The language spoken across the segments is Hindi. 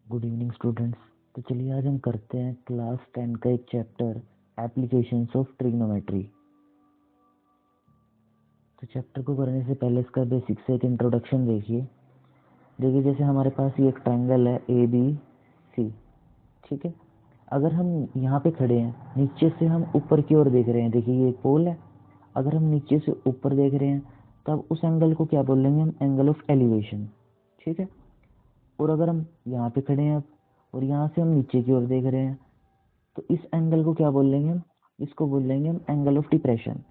Good evening students. तो चलिए आज हम करते हैं क्लास 10 का एक चैप्टर एप्लीकेशंस ऑफ ट्रिग्नोमेट्री। तो चैप्टर को करने से पहले इसका बेसिक से एक इंट्रोडक्शन देखिए जैसे हमारे पास ये एक ट्रायंगल है ABC। ठीक है, अगर हम यहाँ पे खड़े हैं, नीचे से हम ऊपर की ओर देख रहे हैं, देखिए ये एक पोल है। अगर हम नीचे से ऊपर देख रहे हैं तब उस एंगल को क्या बोलेंगे हम? Angle of elevation. ठीक है, और अगर हम यहाँ पे खड़े हैं अब और यहाँ से हम नीचे की ओर देख रहे हैं तो इस एंगल को क्या बोलेंगे हम? इसको बोलेंगे हम एंगल ऑफ डिप्रेशन।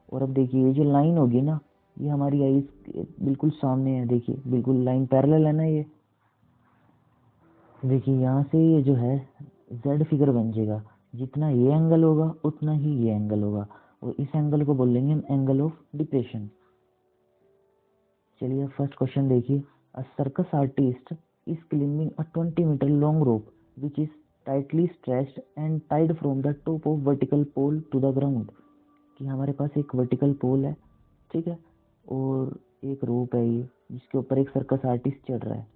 और अब देखिए ये जो लाइन होगी ना, ये हमारी आईज बिल्कुल सामने है। देखिए बिल्कुल लाइन पैरेलल है ना ये। देखिए यहाँ से ये जो है जेड फिगर बन जाएगा। जितना ये एंगल होगा उतना ही ये एंगल होगा, और इस एंगल को बोलेंगे हम एंगल ऑफ डिप्रेशन। चलिए फर्स्ट क्वेश्चन देखिए। A circus artist is climbing a 20-meter long rope which is tightly stretched and tied from the top of vertical pole to the ground. कि हमारे पास एक वर्टिकल पोल है, ठीक है, और एक रोप है ये जिसके ऊपर एक सर्कस आर्टिस्ट चढ़ रहा है।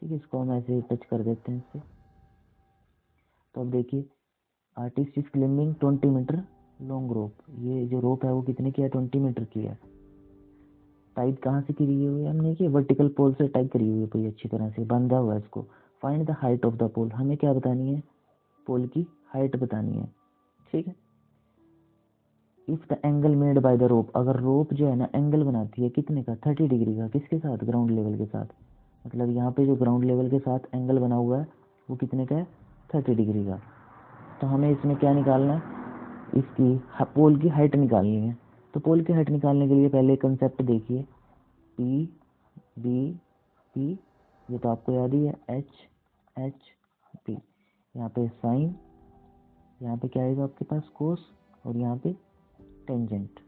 ठीक है, इसको हम ऐसे टच कर देते हैं इससे। तो अब देखिए artist is climbing 20 metre long rope. ये जो रोप है वो कितने की है? 20 मीटर की है। टाइप कहाँ से करी हुई है हमने? कि वर्टिकल पोल से टाइप करी हुई है, पूरी अच्छी तरह से बांधा हुआ है इसको। Find the height of the pole. हमें क्या बतानी है? पोल की हाइट बतानी है। ठीक है, if the angle made by the rope. अगर रोप जो है ना एंगल बनाती है कितने का? 30 डिग्री का। किसके साथ? ग्राउंड लेवल के साथ। मतलब यहाँ पे जो ग्राउंड लेवल के साथ एंगल बना हुआ है वो कितने का है? 30 डिग्री का। तो हमें इसमें क्या निकालना है? इसकी पोल की हाइट निकालनी है। तो पोल की हाइट निकालने के लिए पहले कंसेप्ट देखिए, पी बी पी, ये तो आपको याद ही है, H P। यहाँ पे साइन, यहाँ पे क्या आएगा आपके पास? कोस, और यहाँ पे टेंजेंट।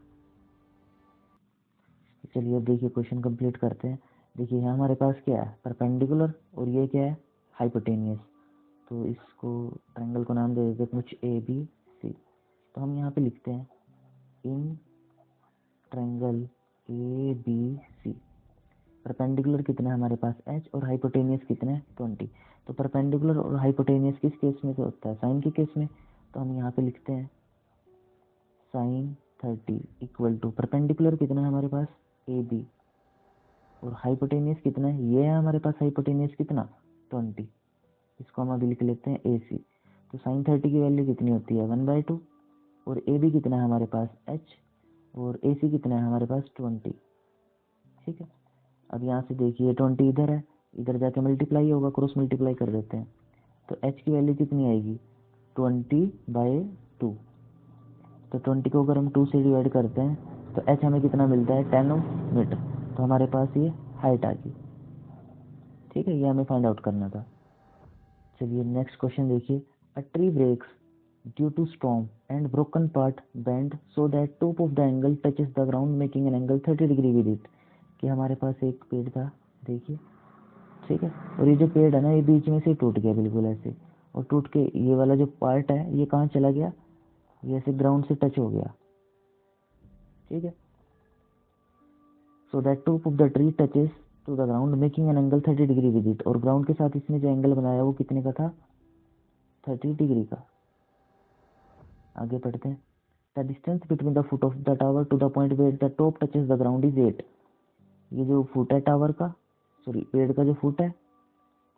चलिए अब देखिए क्वेश्चन कंप्लीट करते हैं। देखिए यहाँ हमारे पास क्या है? परपेंडिकुलर, और ये क्या है? हाइपोटेनियस। तो इसको ट्रायंगल को नाम दे देते हैं कुछ ABC। तो हम यहाँ पे लिखते हैं इन ट्रायंगल ABC परपेंडिकुलर कितना है हमारे पास? H, और हाइपोटेनियस कितना है? 20। तो परपेंडिकुलर और हाइपोटेनियस किस केस में से होता है? साइन के केस में। तो हम यहाँ पे लिखते हैं साइन 30 इक्वल टू परपेंडिकुलर कितना है हमारे पास? AB, और हाइपोटेनियस कितना है? ये है हमारे पास हाइपोटेनियस कितना? 20। इसको हम अभी लिख लेते हैं AC। तो साइन 30 की वैल्यू कितनी होती है? 1/2। और AB कितना है हमारे पास? H, और AC कितना है हमारे पास? 20। ठीक है, अब यहाँ से देखिए 20 इधर है, इधर जाके मल्टीप्लाई होगा, क्रॉस मल्टीप्लाई कर देते हैं। तो H की वैल्यू कितनी आएगी? 20/2। तो 20 को अगर हम 2 से डिवाइड करते हैं तो H हमें कितना मिलता है? 10 मीटर। तो हमारे पास ये हाइट आ गई। ठीक है, ये हमें फाइंड आउट करना था। चलिए नेक्स्ट क्वेश्चन देखिए। A tree breaks due to storm and broken part bend so that top of the angle touches the ground making an angle 30 degree with it. कि हमारे पास एक पेड़ था, देखिए, ठीक है, और ये जो पेड़ है ना ये बीच में से टूट गया बिल्कुल ऐसे, और टूट के ये वाला जो पार्ट है ये कहाँ चला गया? ये ऐसे ग्राउंड से टच हो गया। ठीक है, so that top of the tree touches to the ground making an angle 30 degree with it. और ग्राउंड के साथ इसने जो एंगल बनाया वो कितने का था? 30 डिग्री का। आगे पढ़ते हैं। The distance between the foot of the tower to the point where the top touches the ground is 8। ये जो फुट है टावर का, सॉरी पेड़ का जो फुट है,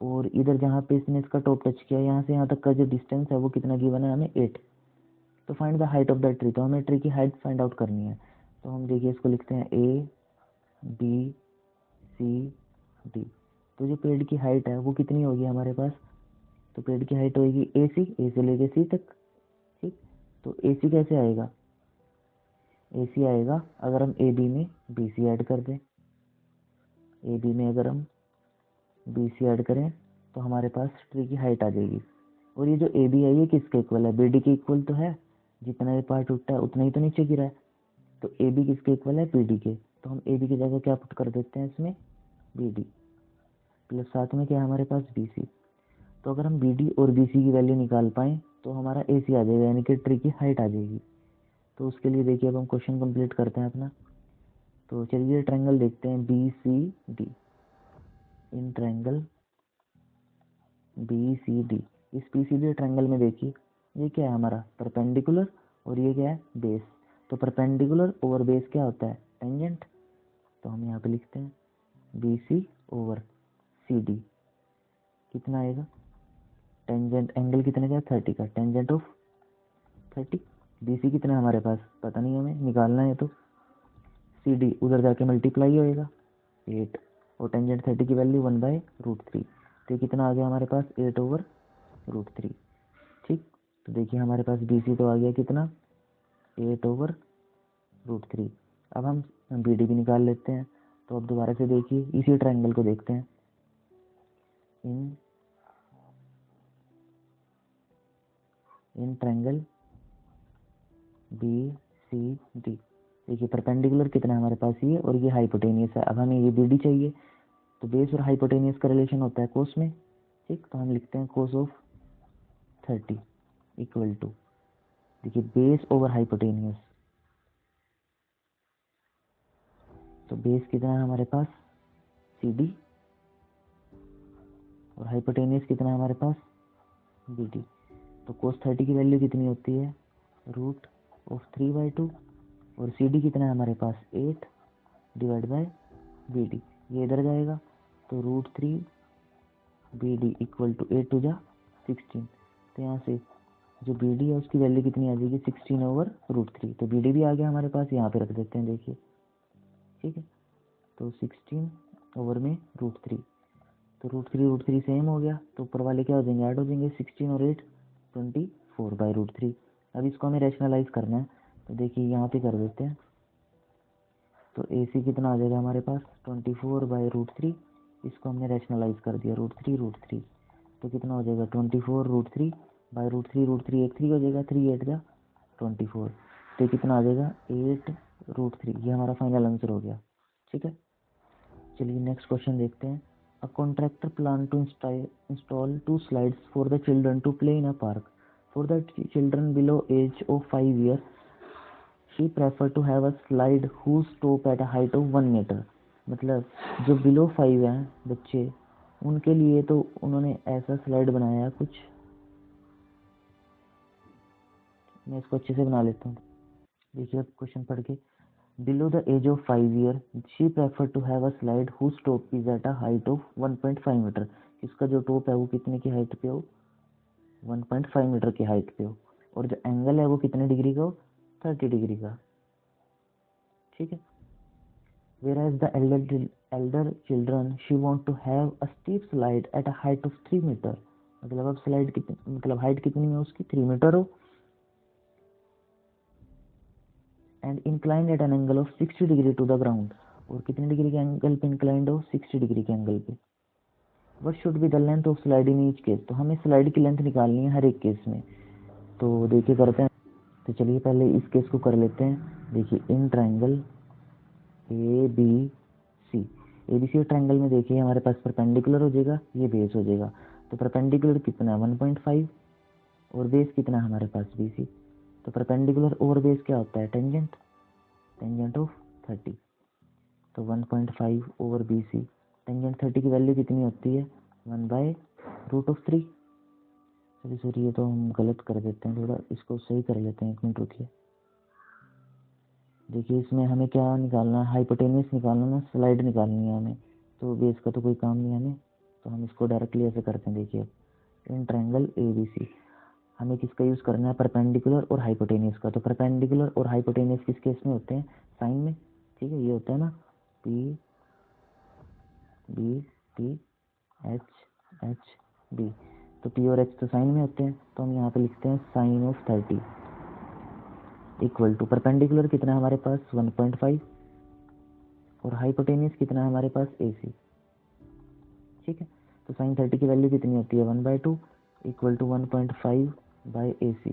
और इधर जहाँ पे इसने इसका टॉप टच किया यहाँ से यहाँ तक का जो डिस्टेंस है वो कितना गिवन है हमें? 8। तो find the height of the tree. तो हमें ट्री की हाइट फाइंड आउट करनी है। तो हम देखिए इसको लिखते हैं ABCD। तो जो पेड़ की हाइट है वो कितनी होगी हमारे पास? तो पेड़ की हाइट होगी AC, A से लेके C तक। ठीक, तो AC कैसे आएगा? AC आएगा अगर हम AB में BC ऐड कर दें। AB में अगर हम BC ऐड करें तो हमारे पास ट्री की हाइट आ जाएगी। और ये जो AB है ये किसके इक्वल है? BD के इक्वल तो है। जितना ये पार्ट उठता है उतना ही तो नीचे गिरा है। तो AB किसके इक्वल है? BD के। तो हम AB की जगह क्या पुट कर देते हैं इसमें? BD, प्लस साथ में क्या है हमारे पास? BC। तो अगर हम BD और BC की वैल्यू निकाल पाएँ तो हमारा AC आ जाएगा, यानी कि ट्री की हाइट आ जाएगी। तो उसके लिए देखिए अब हम क्वेश्चन कंप्लीट करते हैं अपना। तो चलिए ट्रायंगल देखते हैं BCD। In triangle B C D. इस पी सी डी ट्रायंगल में देखिए ये क्या है हमारा परपेंडिकुलर और ये क्या है बेस। तो परपेंडिकुलर ओवर बेस क्या होता है टेंजेंट। तो हम यहाँ पे लिखते हैं B C over C D कितना आएगा टेंजेंट एंगल कितने का 30 का टेंजेंट ऑफ 30। बी सी कितना है हमारे पास पता नहीं हमें निकालना है तो सी डी उधर जाके मल्टीप्लाई होएगा 8 और टेंजेंट 30 की वैल्यू 1/√3। तो कितना आ गया हमारे पास 8/√3। ठीक तो देखिए हमारे पास बी सी तो आ गया कितना 8/√3। अब हम बी डी भी निकाल लेते हैं। तो अब दोबारा से देखिए इसी ट्रायंगल को देखते हैं in triangle B C D. देखिए परपेंडिकुलर कितना है हमारे पास ये और ये हाइपोटेनियस है। अब हमें ये बी डी चाहिए तो बेस और हाइपोटेनियस का रिलेशन होता है कोस में। ठीक तो हम लिखते हैं कोस ऑफ 30 इक्वल टू देखिए बेस ओवर हाइपोटेनियस। तो बेस कितना है हमारे पास सी डी और हाइपोटेनियस कितना है हमारे पास बी डी। तो कोस 30 की वैल्यू कितनी होती है √3/2 और सी डी कितना है हमारे पास 8 डिवाइड बाय बी डी। ये इधर जाएगा तो √3 B D equal to 8 two जा 16। तो यहाँ से जो बी डी है उसकी वैल्यू कितनी आ जाएगी 16/√3। तो बी डी भी आ गया हमारे पास यहाँ पे रख देते हैं देखिए ठीक है। तो 16 ओवर में √3 तो √3 सेम हो गया तो ऊपर वाले क्या हो जाएंगे ऐड हो जाएंगे 16 और 8 24/√3। अब इसको हमें रैशनलाइज करना है तो देखिए यहाँ पे कर देते हैं। तो ए सी कितना आ जाएगा हमारे पास 24/√3। इसको हमने रैशनलाइज कर दिया √3 तो कितना हो जाएगा 24√3/√3 एक 3 हो जाएगा 3 8 जा 24। तो कितना आ जाएगा 8√3। ये हमारा फाइनल आंसर हो गया। ठीक है चलिए नेक्स्ट क्वेश्चन देखते हैं। A contractor plan to install 2 slides for the children to play in a park. For the children below age of 5 years, she preferred to have a slide whose top at a height of 1 meter. मतलब जो बिलो 5 हैं बच्चे उनके लिए तो उन्होंने ऐसा स्लाइड बनाया कुछ। मैं इसको अच्छे से बना लेता हूँ। देखिए अब क्वेश्चन पढ़ के Below the age of 5 years, she preferred to have a slide whose top is at a height of 1.5 metre. इसका जो टॉप है वो कितने की हाइट पे हो 1.5 मीटर की हाइट पे हो और जो एंगल है वो कितने डिग्री का हो 30 डिग्री का। ठीक है whereas the elder children she want to have a steep slide at a height of 3 metre. मतलब अब स्लाइड कितनी मतलब हाइट कितनी है उसकी 3 मीटर हो and inclined at an angle of 60 degree to the ground. और कितने डिग्री के एंगल पे इंक्लाइंड हो 60 डिग्री के एंगल पे। What should be the length of slide in each case. तो हमें स्लाइड की लेंथ निकालनी है हर एक केस में। तो देखिए करते हैं। तो चलिए पहले इस केस को कर लेते हैं। देखिए in triangle A B C triangle में देखिए हमारे पास परपेंडिकुलर हो जाएगा ये बेस हो जाएगा। तो परपेंडिकुलर कितना 1.5 और बेस कितना है हमारे पास बी सी। तो परपेंडिकुलर ओवर बेस क्या होता है टेंजेंट ऑफ 30। तो 1.5 ओवर बी सी टेंजेंट 30 की वैल्यू कितनी होती है 1/√3। सॉरी ये तो हम गलत कर देते हैं थोड़ा इसको सही कर लेते हैं 1 मिनट रुकिए। देखिए इसमें हमें क्या निकालना है हाइपोटेनियस निकालना ना स्लाइड निकालनी है हमें। तो बेस का तो कोई काम नहीं है हमें तो हम इसको डायरेक्टली ऐसे करते हैं। देखिए इन ट्रायंगल ए बी सी हमें किसका यूज़ करना है परपेंडिकुलर और हाइपोटेनियस का। तो परपेंडिकुलर और हाइपोटेनियस किस केस में होते हैं साइन में। ठीक है ये होता है ना P B T H B. तो पी और एच तो साइन में होते हैं तो हम यहाँ पे लिखते हैं sine of 30 equal to perpendicular कितना है हमारे पास 1.5 और हाइपोटेनियस कितना है हमारे पास ए सी। ठीक है तो साइन 30 की वैल्यू कितनी होती है 1/2 इक्वल टू 1.5/AC।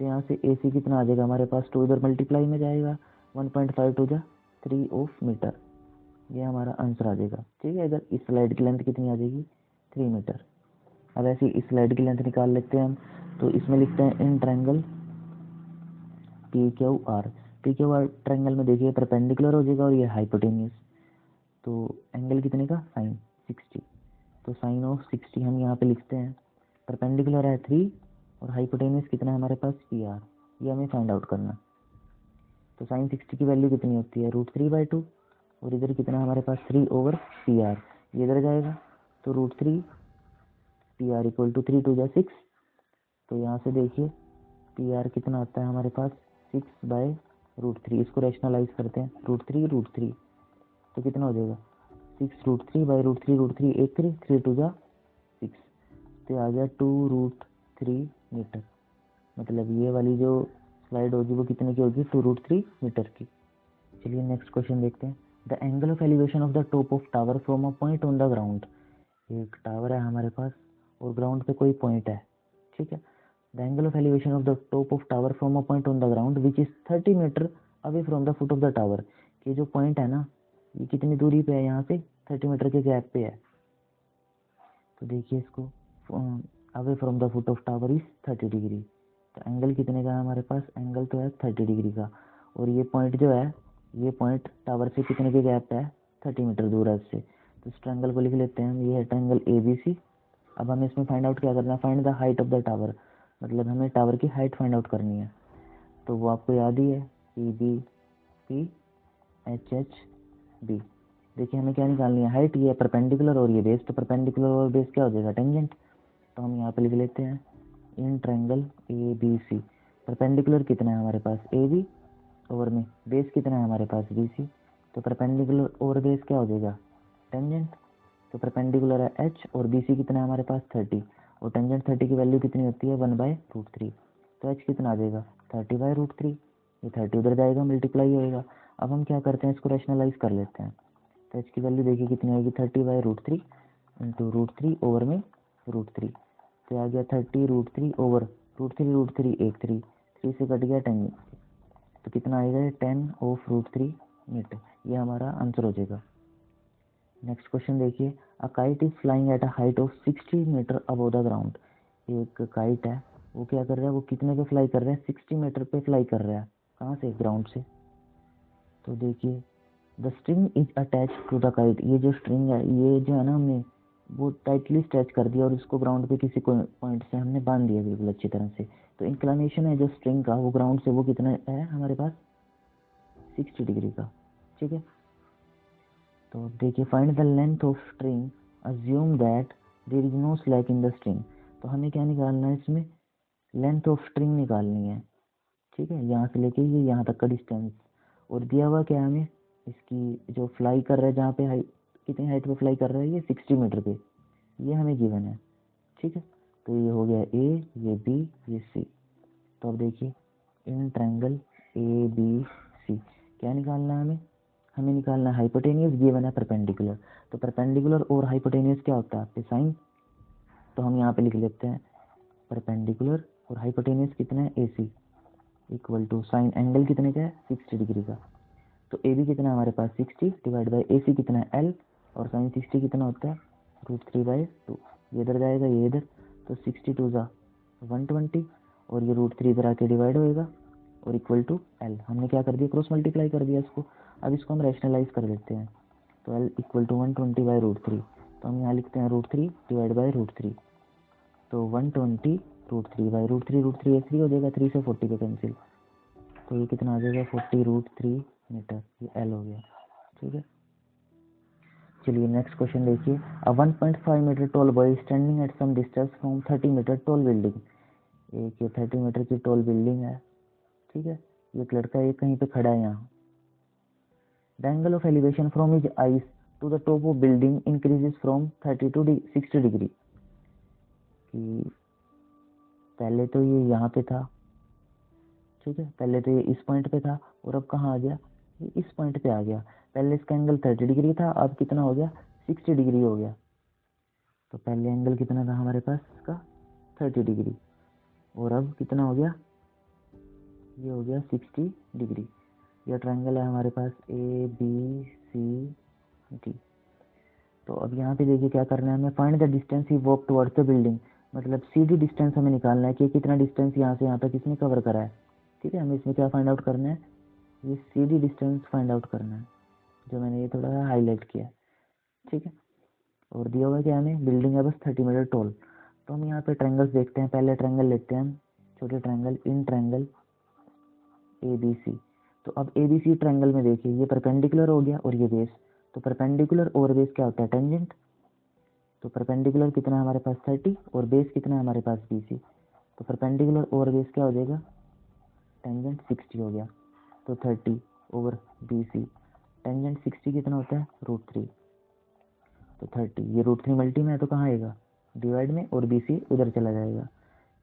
तो यहाँ से AC कितना आ जाएगा हमारे पास 2 इधर मल्टीप्लाई में जाएगा 1.5 टू जा 3 ऑफ मीटर। ये हमारा आंसर आ जाएगा। ठीक है इधर इस स्लाइड की लेंथ कितनी आ जाएगी 3 मीटर। अब ऐसे इस स्लाइड की लेंथ निकाल लेते हैं हम। तो इसमें लिखते हैं इन ट्रायंगल PQR ट्रायंगल में देखिए परपेंडिकुलर हो जाएगा और ये हाइपोटेनियस। तो एंगल कितने का साइन 60। तो साइन ऑफ 60 हम यहाँ पे लिखते हैं परपेंडिकुलर है 3 और हाइपोटेन्यूज कितना है हमारे पास PR, ये हमें फाइंड आउट करना। तो साइन 60 की वैल्यू कितनी होती है √3/2 और इधर कितना हमारे पास 3/PR, ये इधर जाएगा तो √3 PR = 3 2 6। तो यहाँ से देखिए PR कितना आता है हमारे पास 6/√3, इसको रैशनलाइज करते हैं √3 तो कितना हो जाएगा 6√3/√3 एक 3 2 6, तो आ गया 2√3 मीटर। मतलब ये वाली जो स्लाइड होगी वो कितने की होगी 2√3 मीटर की। चलिए नेक्स्ट क्वेश्चन देखते हैं। The angle of elevation of the top of tower from a point on the ground. एक टावर है हमारे पास और ग्राउंड पे कोई पॉइंट है, ठीक है। The angle of elevation of the top of tower from a point on the ground which is 30 metre away from the foot of the tower. ये जो पॉइंट है ना ये कितनी दूरी पे है, यहाँ से 30 मीटर के गैप पे है। तो देखिए इसको away from the foot of tower is 30 degree. तो एंगल कितने का है हमारे पास, एंगल तो है 30 डिग्री का। और ये पॉइंट जो है ये पॉइंट टावर से कितने के गैप पे है 30 मीटर दूर है इससे। तो इस ट्रायंगल को लिख लेते हैं हम, ये है ट्रायंगल ABC। अब हमें इसमें फाइंड आउट क्या करना है, find the height of the tower, मतलब हमें टावर की हाइट फाइंड आउट करनी है। तो वो आपको याद ही है PB HHB। देखिए हमें क्या निकालनी है हाइट, ये परपेंडिकुलर और ये बेस। तो परपेंडिकुलर और बेस क्या हो जाएगा टेंजेंट। तो हम यहाँ पे लिख लेते हैं इन ट्रायंगल ABC परपेंडिकुलर कितना है हमारे पास AB और में बेस कितना है हमारे पास BC। तो परपेंडिकुलर और बेस क्या हो जाएगा टेंजेंट। तो परपेंडिकुलर है H और BC कितना है हमारे पास 30 और टेंजेंट 30 की वैल्यू कितनी होती है 1/√3। तो H कितना आ जाएगा 30/√3, ये 30 उधर जाएगा मल्टीप्लाई होएगा। अब हम क्या करते हैं इसको रैशनलाइज कर लेते हैं। तो H की वैल्यू देखिए कितनी आएगी 30/√3 इंटू √3 ओवर में √3। तो आ गया 30√3 ओवर √3 एक 3 से कट गया 10, तो कितना आएगा 10/√3 मीटर। ये हमारा आंसर हो जाएगा। नेक्स्ट क्वेश्चन देखिए, a kite is flying at a height of 60 metre above the ground. एक काइट है वो क्या कर रहा है, वो कितने पे फ्लाई कर रहा है 60 मीटर पे फ्लाई कर रहा है, कहाँ से ग्राउंड से। तो देखिए the string is attach to the kite, ये जो स्ट्रिंग है ये जो है ना हमने वो टाइटली स्ट्रेच कर दिया और इसको ग्राउंड पे किसी पॉइंट से हमने बांध दिया बिल्कुल अच्छी तरह से। तो इंक्लिनेशन है जो स्ट्रिंग का वो ग्राउंड से वो कितना है हमारे पास 60 डिग्री का, ठीक है। तो देखिए find the length of string assume that there is no slack in the string. तो हमें क्या निकालना है इसमें लेंथ ऑफ स्ट्रिंग निकालनी है, ठीक है। यहाँ से लेके ये यहाँ तक का डिस्टेंस और दिया हुआ क्या है हमें इसकी जो फ्लाई कर रहा है जहाँ पे हाइट कितनी हाइट पे फ्लाई कर रहा है ये 60 मीटर पे, ये हमें गिवन है, ठीक है। तो ये हो गया A, ये B, ये C। तो अब देखिए इन ट्रायंगल ABC क्या निकालना है हमें निकालना है हाइपोटेन्यूज, गिवन है परपेंडिकुलर। तो परपेंडिकुलर और हाइपोटेन्यूज क्या होता है आपके साइन। तो हम यहाँ पे लिख लेते हैं परपेंडिकुलर और हाइपोटेन्यूज कितना है AC equal to sine angle कितने का है 60 डिग्री का। तो AB कितना है हमारे पास 60 डिवाइड बाई AC कितना है L और साइन 60 कितना होता है √3/2। ये इधर जाएगा ये इधर, तो 62 ज़ा 120 और ये √3 इधर आके डिवाइड होएगा और इक्वल टू L। हमने क्या कर दिया क्रॉस मल्टीप्लाई कर दिया इसको। अब इसको हम रैशनलाइज कर देते हैं। तो L इक्वल टू 120/√3। तो हम यहाँ लिखते हैं √3 डिवाइड बाई √3। तो 120 √3/√3 √3 3 हो जाएगा, 3 से 40 पे कैंसिल। तो ये कितना आ जाएगा 40√3 मीटर, ये L हो गया, ठीक है। चलिए नेक्स्ट क्वेश्चन देखिए, a 1.5 metre tall boy standing at some distance from 30 metre tall building. एक ये 30 मीटर की टॉल बिल्डिंग है, ठीक है। एक लड़का ये कहीं पे खड़ा है यहाँ। The angle of elevation from his eyes to the top of building increases from 30 to 60 degree. कि पहले तो ये यहाँ पे था, ठीक है, पहले तो ये इस पॉइंट पे था और अब कहाँ आ गया ये इस पॉइंट पे आ गया। पहले इसका एंगल 30 डिग्री था, अब कितना हो गया 60 डिग्री हो गया। तो पहले एंगल कितना था हमारे पास इसका 30 डिग्री और अब कितना हो गया ये हो गया 60 डिग्री। यह ट्रायंगल है हमारे पास ABCD। तो अब यहाँ पे देखिए क्या करना है हमें, find the distance he walk towards the building. मतलब CD डिस्टेंस हमें निकालना है कि कितना डिस्टेंस यहाँ से यहाँ तक किसने कवर करा है, ठीक है। हमें इसमें क्या फाइंड आउट करना है ये CD डिस्टेंस फाइंड आउट करना है, जो मैंने ये थोड़ा हाईलाइट किया, ठीक है। और दिया हुआ क्या हमें बिल्डिंग है बस 30 मीटर टॉल। तो हम यहाँ पे ट्रायंगल्स देखते हैं। पहले ट्रायंगल लेते हैं हम, छोटे triangle, in triangle A B C. तो अब ए बी सी ट्रायंगल में देखिए ये परपेंडिकुलर हो गया और ये बेस। तो परपेंडिकुलर और बेस क्या होता है? टेंजेंट। तो परपेंडिकुलर कितना है हमारे पास? 30 और बेस कितना है हमारे पास? B C. तो परपेंडिकुलर ओवर बेस क्या हो जाएगा? टेंजेंट 60 हो गया। तो 30 ओवर बी सी, टेंजेंट 60 कितना होता है? √3। तो 30, ये √3 मल्टी में है तो कहाँ आएगा? डिवाइड में, और बी सी उधर चला जाएगा।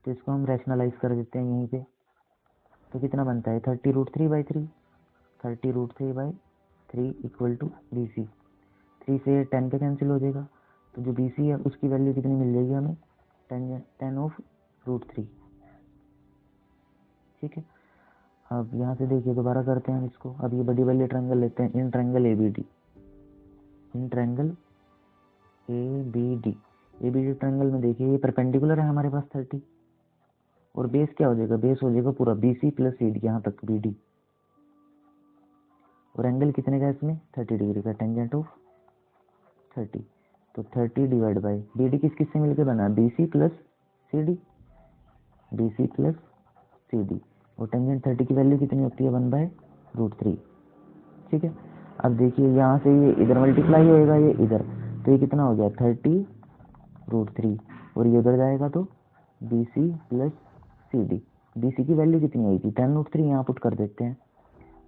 तो इसको हम रैशनलाइज कर देते हैं यहीं पे। तो कितना बनता है? 30√3/3, 30√3/3 इक्वल टू बी सी। 3 से 10 पे कैंसिल हो जाएगा। तो जो बी सी है उसकी वैल्यू कितनी मिल जाएगी हमें? 10/√3। ठीक है। अब यहाँ से देखिए, दोबारा करते हैं हम इसको। अब ये बड़ी वाली ट्रायंगल लेते हैं, in triangle A B D. In triangle A B D triangle में देखिए ये परपेंडिकुलर है हमारे पास 30, और बेस क्या हो जाएगा? बेस हो जाएगा पूरा B C plus C D, यहाँ तक बी डी। और एंगल कितने का इसमें? 30 डिग्री का, टेंजेंट ऑफ 30। तो 30 डिवाइड बाई बी डी किस किस से मिलकर बना? B C plus C D, B C plus C D. और टेंजेंट 30 की वैल्यू कितनी होती है? 1/√3। ठीक है। अब देखिए यहाँ से ये इधर मल्टीप्लाई होएगा, ये इधर, तो ये कितना हो गया? 30√3, और ये उधर जाएगा तो B C plus C D. B C की वैल्यू कितनी आएगी? 10√3, यहाँ पुट कर देते हैं।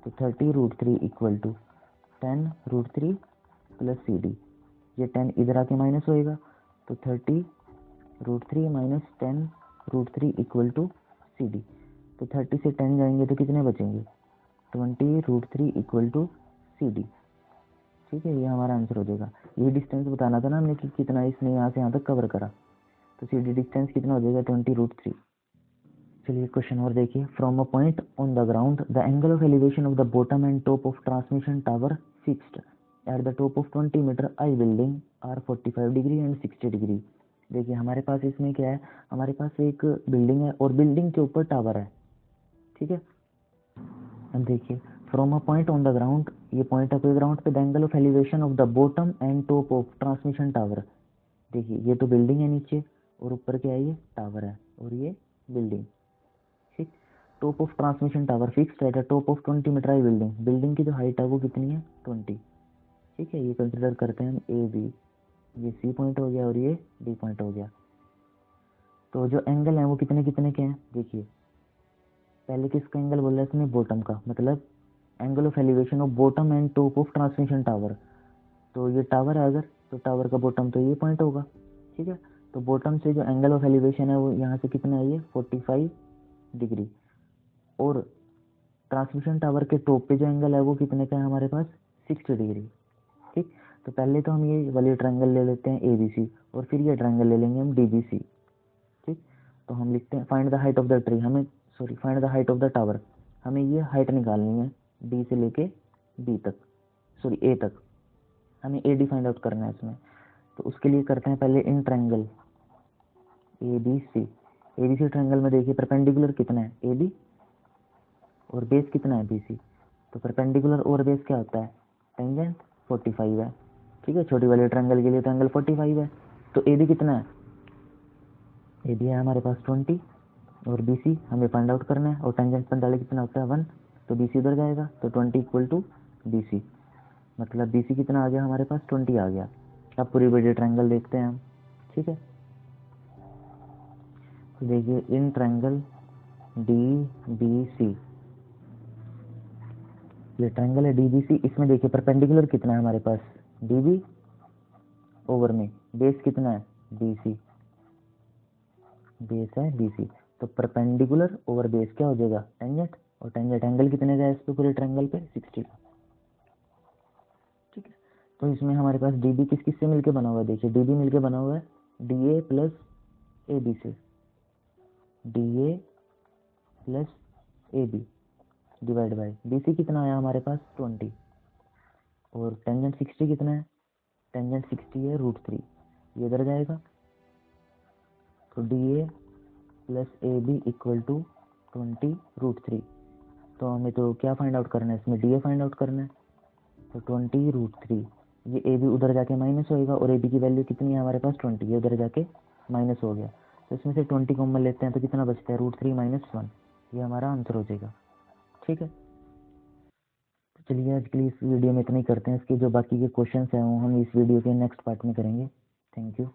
तो 30√3 equal to 10√3 plus C D. ये 10 इधर आके माइनस होएगा, तो 30√3 minus 10√3 equal to C D. तो 30 से 10 जाएंगे तो कितने बचेंगे? 20√3 इक्वल टू सी डी। ठीक है, ये हमारा आंसर हो जाएगा। ये डिस्टेंस बताना था ना हमने कि कितना इसने यहाँ से यहाँ तक कवर करा। तो सी डी डिस्टेंस कितना हो जाएगा? 20√3। चलिए क्वेश्चन और देखिए। From a point on the ground the angle of elevation of the bottom and top of transmission tower fixed at the top of 20 metre high building are 45 degree and 60 degree. देखिए हमारे पास इसमें क्या है? हमारे पास एक बिल्डिंग है और बिल्डिंग के ऊपर टावर है। ठीक है। अब देखिए, from a point on the ground, ये पॉइंट है कोई ग्राउंड पे, the angle of elevation of the bottom and top of transmission tower. देखिए ये तो बिल्डिंग है नीचे, और ऊपर क्या है? ये टावर है, और ये बिल्डिंग। ठीक। Top of transmission tower fixed at the top of 20 metre high building. Building की जो हाइट है वो कितनी है? 20। ठीक है, ये कंसिडर करते हैं हम ए बी। ये सी पॉइंट हो गया और ये डी पॉइंट हो गया। तो जो एंगल है वो कितने कितने के हैं? देखिए पहले किसका एंगल बोल रहा है इसमें? बॉटम का, मतलब angle of elevation of bottom and top of transmission tower. तो ये टावर है अगर, तो टावर का बॉटम तो ये पॉइंट होगा। ठीक है। तो बॉटम से जो एंगल ऑफ एलिवेशन है वो यहाँ से कितना है? ये 45 डिग्री। और ट्रांसमिशन टावर के टॉप पे जो एंगल है वो कितने का है हमारे पास? 60 डिग्री। ठीक। तो पहले तो हम ये वाली ट्रायंगल ले लेते हैं ए बी सी, और फिर ये ट्रायंगल ले लेंगे हम डी बी सी। ठीक। तो हम लिखते हैं find the height of the tree, हमें find the height of the tower. हमें ये हाइट निकालनी है डी से लेके बी तक, ए तक। हमें ए डी फाइंड आउट करना है इसमें। तो उसके लिए करते हैं पहले in triangle A B C. A B C triangle में देखिए परपेंडिकुलर कितना है? ए बी, और बेस कितना है? B C. तो परपेंडिकुलर और बेस क्या होता है? टेंजेंट 45 है। ठीक है, छोटी वाले ट्रायंगल के लिए तो एंगल 45 है। तो ए बी कितना है? ए बी है हमारे पास 20, और बी सी हमें फाइंड आउट करना है, और टेंजेंट 45 कितना होता है? 1। तो बी सी उधर जाएगा, तो 20 इक्वल टू बी सी। मतलब बी सी कितना आ गया हमारे पास? 20 आ गया। अब पूरी बड़ी ट्रायंगल देखते हैं हम। ठीक है। तो देखिए in triangle D B C, ये ट्रायंगल है डी बी सी। इसमें देखिए परपेंडिकुलर कितना है हमारे पास? डी बी ओवर में बेस कितना है? B C. बेस है बी सी, तो परपेंडिकुलर ओवर बेस क्या हो जाएगा? टेंजेंट। और टेंजेंट एंगल कितने का है इस पे पूरे ट्रायंगल पे? 60 का। ठीक है। तो इसमें हमारे पास डी बी किस किस से मिलके बना हुआ है? देखिए डी बी मिलके बना हुआ है D A plus A B से, D A plus A B divide by B C कितना आया हमारे पास? 20। और टेंजेंट 60 कितना है? टेंजेंट 60 है √3, ये इधर जाएगा। तो D A plus A B equal to 20√3। तो हमें तो क्या फाइंड आउट करना है इसमें? डी ए फाइंड आउट करना है। तो 20√3, ये ए बी उधर जाके माइनस होएगा, और ए बी की वैल्यू कितनी है हमारे पास? 20, ये उधर जाके माइनस हो गया। तो इसमें से 20 कॉमन लेते हैं तो कितना बचता है, √3 - 1। ये हमारा आंसर हो जाएगा। ठीक है, तो चलिए आज के लिए इस वीडियो में इतना ही करते हैं। इसके जो बाकी के क्वेश्चंस हैं वो हम इस वीडियो के नेक्स्ट पार्ट में करेंगे। Thank you.